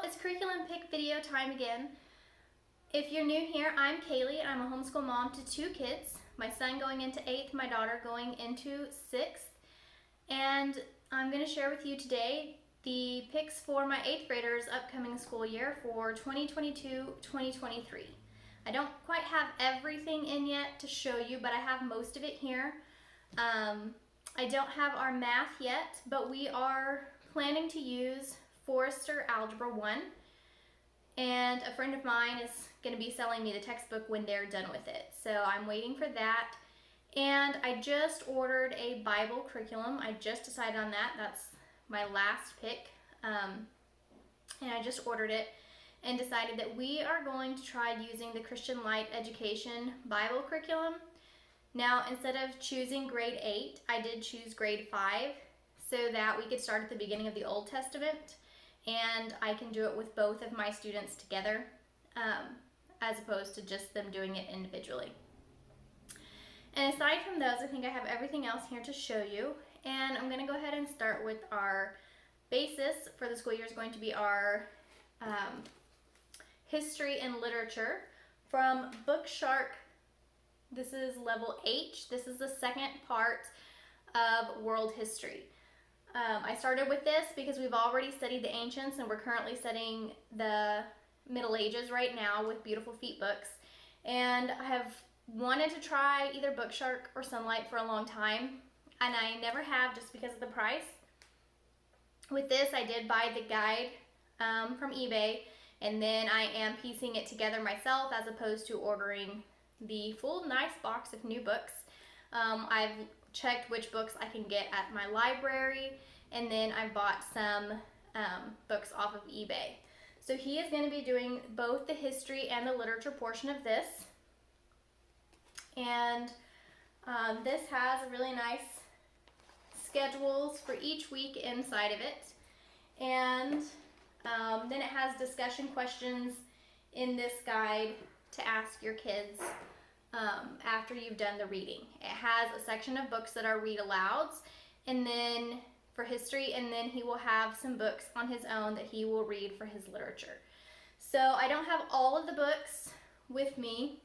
it's curriculum pick video time again. If you're new here, I'm Kaylee and I'm a homeschool mom to 2 kids. My son going into 8th, my daughter going into 6th. And I'm going to share with you today the picks for my 8th graders upcoming school year for 2022-2023. I don't quite have everything in yet to show you, but I have most of it here. I don't have our math yet, but we are planning to use Forrester Algebra 1, and a friend of mine is going to be selling me the textbook when they're done with it. So I'm waiting for that. And I just ordered a Bible curriculum. I just decided on that. That's my last pick. And I just ordered it and decided that we are going to try using the Christian Light Education Bible curriculum. Now, instead of choosing grade 8, I did choose grade 5 so that we could start at the beginning of the Old Testament, and I can do it with both of my students together as opposed to just them doing it individually. And aside from those, I think I have everything else here to show you, and I'm going to go ahead and start with our basis for the school year is going to be our history and literature from Bookshark. This is level H. This is the second part of world history. I started with this because we've already studied the ancients and we're currently studying the Middle Ages right now with Beautiful Feet books. And I have wanted to try either Bookshark or Sunlight for a long time, and I never have just because of the price. With this, I did buy the guide from eBay, and then I am piecing it together myself as opposed to ordering the full nice box of new books. I've checked which books I can get at my library, and then I bought some books off of eBay. So he is going to be doing both the history and the literature portion of this. And this has a really nice schedules for each week inside of it. And then it has discussion questions in this guide to ask your kids after you've done the reading. It has a section of books that are read alouds, and then for history, and then he will have some books on his own that he will read for his literature. So I don't have all of the books with me.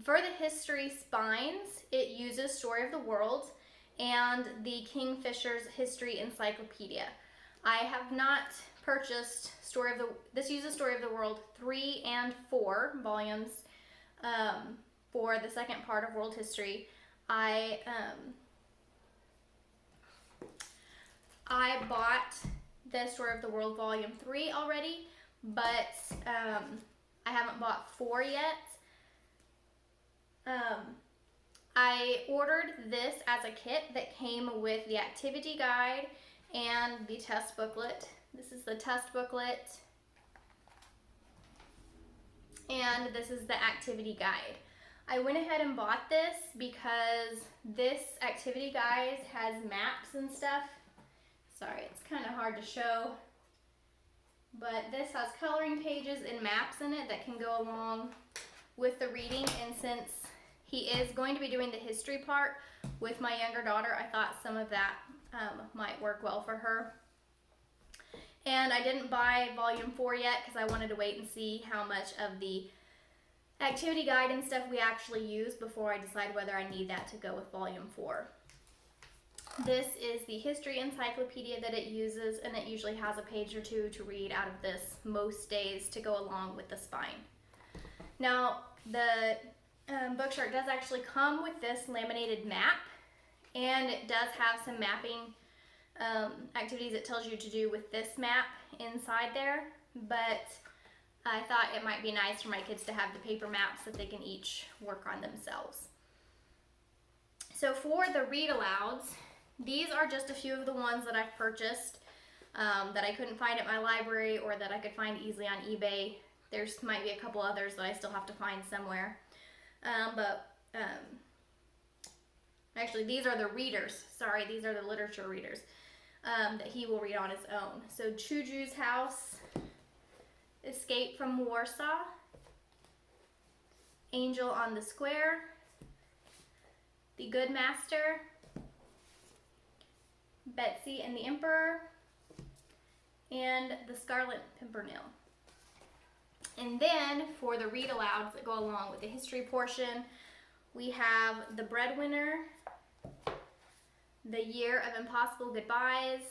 For the history spines, it uses Story of the World and the Kingfisher's History Encyclopedia. I have not purchased this uses Story of the World 3 and 4 volumes for the second part of world history. I bought the Story of the World volume 3 already, but I haven't bought 4 yet. I ordered this as a kit that came with the activity guide and the test booklet. This is the test booklet, and this is the activity guide. I went ahead and bought this because this activity guide has maps and stuff. Sorry, it's kind of hard to show, but this has coloring pages and maps in it that can go along with the reading, and since he is going to be doing the history part with my younger daughter, I thought some of that might work well for her. And I didn't buy volume 4 yet because I wanted to wait and see how much of the activity guide and stuff we actually use before I decide whether I need that to go with volume 4. This is the history encyclopedia that it uses, and it usually has a page or 2 to read out of this most days to go along with the spine. Now, the Bookshark does actually come with this laminated map, and it does have some mapping activities it tells you to do with this map inside there, but I thought it might be nice for my kids to have the paper maps that they can each work on themselves. So for the read alouds, these are just a few of the ones that I've purchased that I couldn't find at my library or that I could find easily on eBay. There's might be a couple others that I still have to find somewhere. Actually, these are the readers. Sorry, these are the literature readers that he will read on his own. So Chuju's House, Escape from Warsaw, Angel on the Square, The Good Master, Betsy and the Emperor, and and the Scarlet Pimpernel. And then for the read alouds that go along with the history portion, we have The Breadwinner, The Year of Impossible Goodbyes,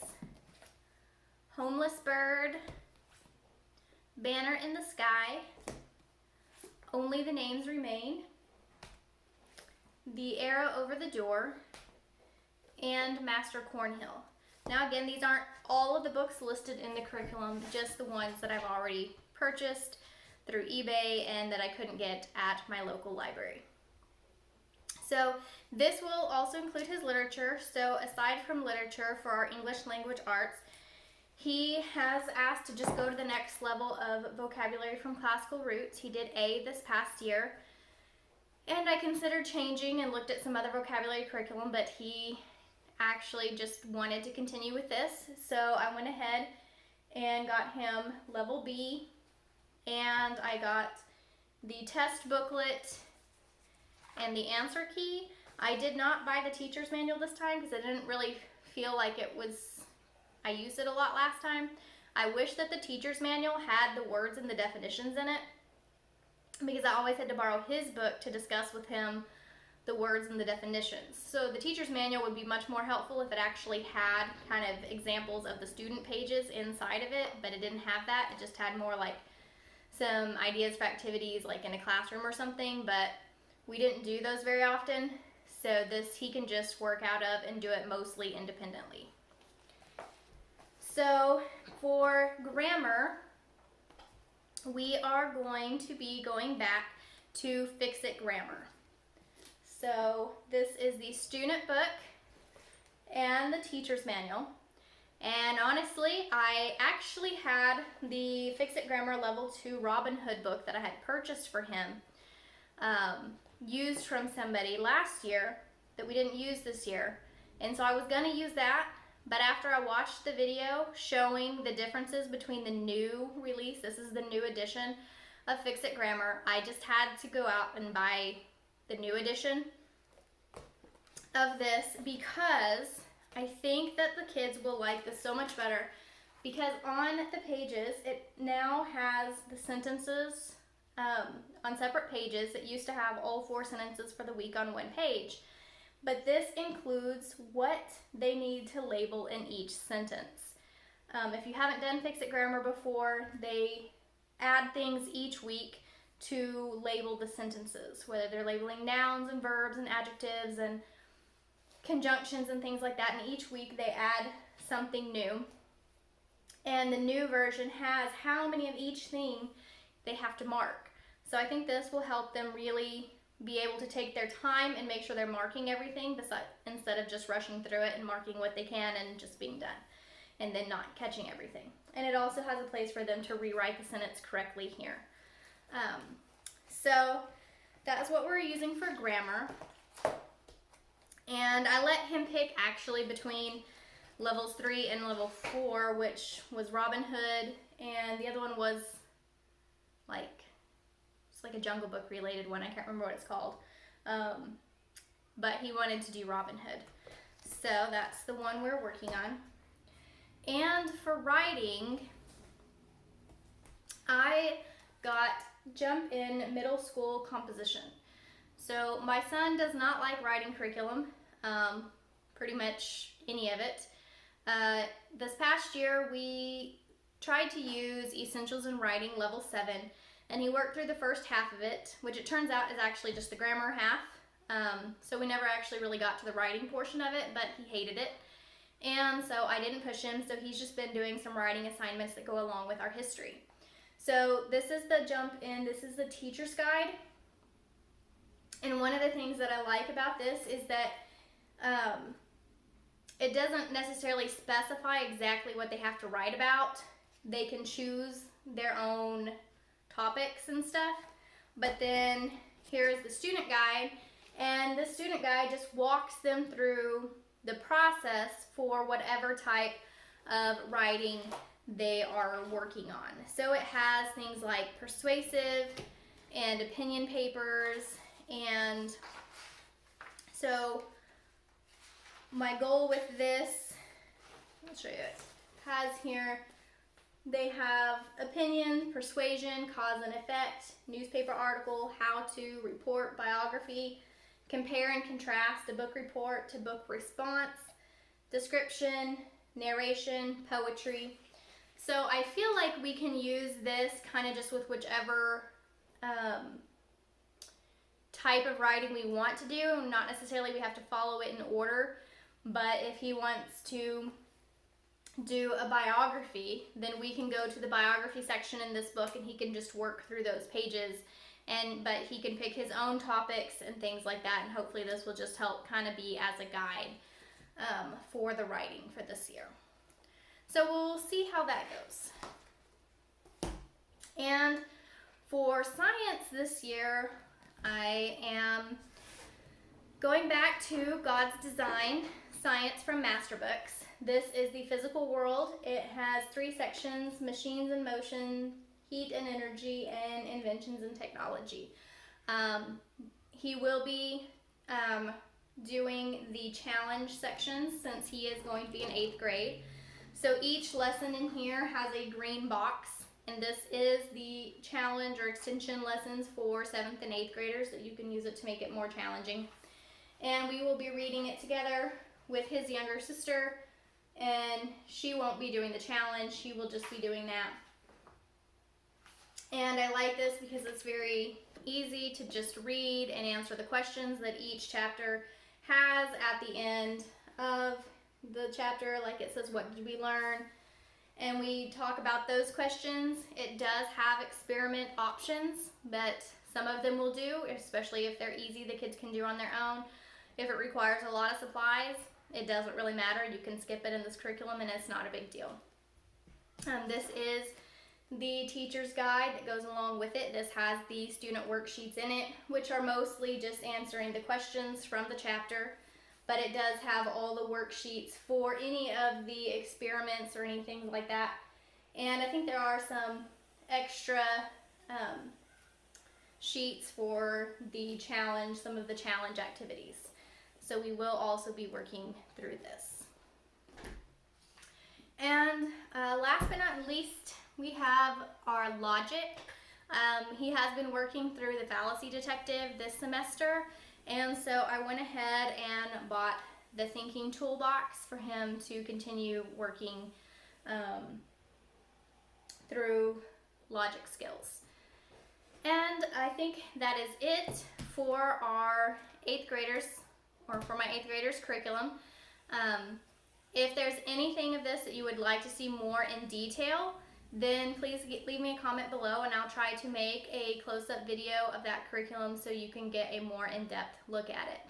Homeless Bird, Banner in the Sky, Only the Names Remain, The Arrow Over the Door, and Master Cornhill. Now again, these aren't all of the books listed in the curriculum, just the ones that I've already purchased through eBay and that I couldn't get at my local library. So this will also include his literature. So aside from literature for our English language arts, he has asked to just go to the next level of vocabulary from classical roots. He did A this past year, and I considered changing and looked at some other vocabulary curriculum, but he actually just wanted to continue with this. So I went ahead and got him level B, and I got the test booklet and the answer key. I did not buy the teacher's manual this time because I didn't really feel like it was, I used it a lot last time. I wish that the teacher's manual had the words and the definitions in it, because I always had to borrow his book to discuss with him the words and the definitions. So the teacher's manual would be much more helpful if it actually had kind of examples of the student pages inside of it, but it didn't have that. It just had more like some ideas for activities like in a classroom or something, but we didn't do those very often. So this he can just work out of and do it mostly independently. So for grammar, we are going to be going back to Fix-It Grammar. So this is the student book and the teacher's manual. And honestly, I actually had the Fix-It Grammar Level 2 Robin Hood book that I had purchased for him, used from somebody last year that we didn't use this year. And so I was going to use that, but after I watched the video showing the differences between the new release, this is the new edition of Fix-It Grammar, I just had to go out and buy the new edition of this because I think that the kids will like this so much better, because on the pages, it now has the sentences on separate pages. It used to have all 4 sentences for the week on one page, but this includes what they need to label in each sentence. If you haven't done Fix-It Grammar before, they add things each week to label the sentences, whether they're labeling nouns and verbs and adjectives and conjunctions and things like that, and each week they add something new. And the new version has how many of each thing they have to mark. So I think this will help them really be able to take their time and make sure they're marking everything instead of just rushing through it and marking what they can and just being done and then not catching everything. And it also has a place for them to rewrite the sentence correctly here. So that's what we're using for grammar. And I let him pick actually between levels 3 and level 4, which was Robin Hood, and the other one was it's like a Jungle Book related one. I can't remember what it's called. But he wanted to do Robin Hood. So that's the one we're working on. And for writing, I got Jump In Middle School Composition. So my son does not like writing curriculum, pretty much any of it. This past year we tried to use Essentials in Writing Level 7, and he worked through the first half of it, which it turns out is actually just the grammar half. So we never actually really got to the writing portion of it, but he hated it. And so I didn't push him, so he's just been doing some writing assignments that go along with our history. So this is the Jump In, this is the teacher's guide. And one of the things that I like about this is that it doesn't necessarily specify exactly what they have to write about. They can choose their own topics and stuff. But then here's the student guide, and the student guide just walks them through the process for whatever type of writing they are working on. So it has things like persuasive and opinion papers, and so my goal with this, I'll show you it, has here They have opinion, persuasion, cause and effect, newspaper article, how to, report, biography, compare and contrast a book report to book response, description, narration, poetry. So I feel like we can use this kind of just with whichever type of writing we want to do. Not necessarily we have to follow it in order, but if he wants to do a biography, then we can go to the biography section in this book and he can just work through those pages, but he can pick his own topics and things like that, and hopefully this will just help kind of be as a guide for the writing for this year. So we'll see how that goes. And for science this year, I am going back to God's Design, Science from Master Books. This is the physical world. It has 3 sections: machines in motion, heat and energy, and inventions and technology. He will be doing the challenge sections since he is going to be in 8th grade. So each lesson in here has a green box, and this is the challenge or extension lessons for 7th and 8th graders, so you can use it to make it more challenging. And we will be reading it together with his younger sister, and she won't be doing the challenge, she will just be doing that. And I like this because it's very easy to just read and answer the questions that each chapter has at the end of the chapter. Like it says, what did we learn? And we talk about those questions. It does have experiment options that some of them will do, especially if they're easy, the kids can do on their own. If it requires a lot of supplies, it doesn't really matter. You can skip it in this curriculum and it's not a big deal. This is the teacher's guide that goes along with it. This has the student worksheets in it, which are mostly just answering the questions from the chapter, but it does have all the worksheets for any of the experiments or anything like that. And I think there are some extra sheets for the challenge, some of the challenge activities. So we will also be working through this. And last but not least, we have our logic. He has been working through the fallacy detective this semester, and so I went ahead and bought the thinking toolbox for him to continue working through logic skills. And I think that is it for our 8th graders, or for my 8th graders curriculum. If there's anything of this that you would like to see more in detail, then please leave me a comment below and I'll try to make a close-up video of that curriculum so you can get a more in-depth look at it.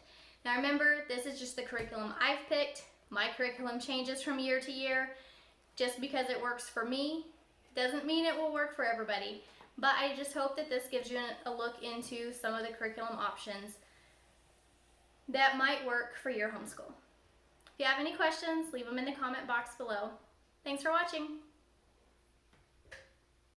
Now remember, this is just the curriculum I've picked. My curriculum changes from year to year. Just because it works for me doesn't mean it will work for everybody. But I just hope that this gives you a look into some of the curriculum options that might work for your homeschool. If you have any questions, leave them in the comment box below. Thanks for watching.